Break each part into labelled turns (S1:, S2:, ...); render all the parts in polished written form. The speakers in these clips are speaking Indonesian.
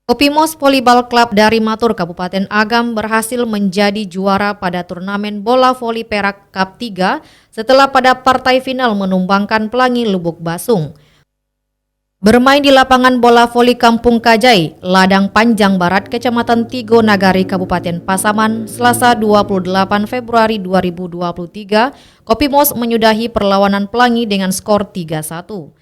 S1: Kopimos Volleyball Club dari Matur Kabupaten Agam berhasil menjadi juara pada turnamen bola voli Perak Cup 3 setelah pada partai final menumbangkan Pelangi Lubuk Basung. Bermain di lapangan bola voli Kampung Kajai, Ladang Panjang Barat, Kecamatan Tigo Nagari, Kabupaten Pasaman, Selasa 28 Februari 2023, Kopimos menyudahi perlawanan Pelangi dengan skor 3-1.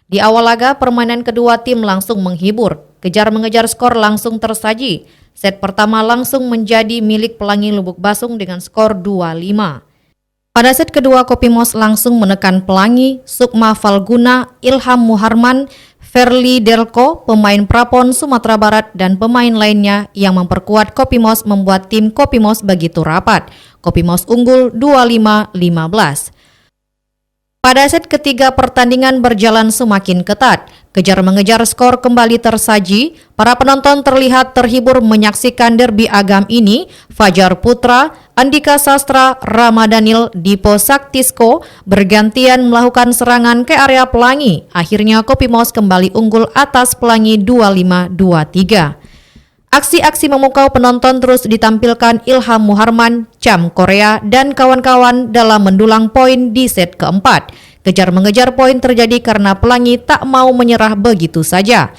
S1: Di awal laga, permainan kedua tim langsung menghibur. Kejar-mengejar skor langsung tersaji. Set pertama langsung menjadi milik Pelangi Lubuk Basung dengan skor 2-5. Pada set kedua, Kopimos langsung menekan Pelangi, Sukma Falguna, Ilham Muharman, Ferli Delko, pemain Prapon Sumatera Barat, dan pemain lainnya yang memperkuat Kopimos membuat tim Kopimos begitu rapat. Kopimos unggul 25-15. Pada set ketiga, pertandingan berjalan semakin ketat. Kejar-mengejar skor kembali tersaji. Para penonton terlihat terhibur menyaksikan derby Agam ini. Fajar Putra, Andika Sastra, Rama Daniel, Dipo Saktisko bergantian melakukan serangan ke area Pelangi. Akhirnya Kopimos kembali unggul atas Pelangi 25-23. Aksi-aksi memukau penonton terus ditampilkan Ilham Muharman, Cham Korea, dan kawan-kawan dalam mendulang poin di set keempat. Kejar-mengejar poin terjadi karena Pelangi tak mau menyerah begitu saja.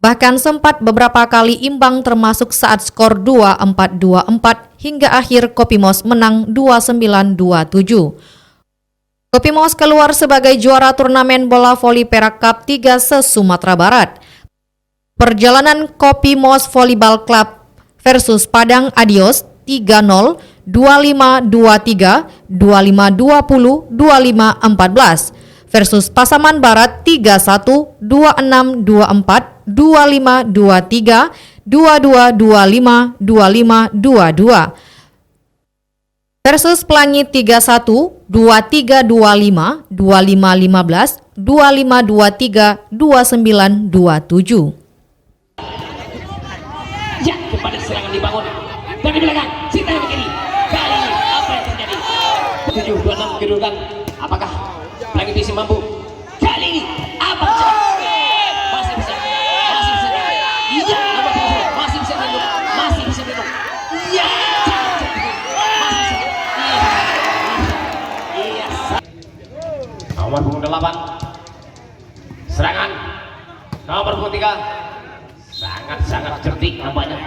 S1: Bahkan sempat beberapa kali imbang termasuk saat skor 2-4-2-4 hingga akhir Kopimos menang 29-27. Kopimos keluar sebagai juara turnamen bola voli Perak Cup 3 se-Sumatera Barat. Perjalanan Kopimos Volleyball Club versus Padang Adios 3-0, 25-23, 25-20, 25-14 versus Pasaman Barat 3-1, 26-24, 25-23, 22-25, 25-22 versus Pelangi 3-1, 23-25, 25-15, 25-23, 29-27.
S2: Ya, kembali serangan dibangun dari belakang, Sinta begini. Kali ini apa yang terjadi? 7-26 kedudukan. Apakah Pelangi bisa mampu? Kali ini apa yang terjadi? Masih bisa. Iya, masih bisa tunduk. Iya, masih bisa. Iya. Nomor punggung 8. Serangan. Nomor punggung 3. Sangat cerdik nampaknya.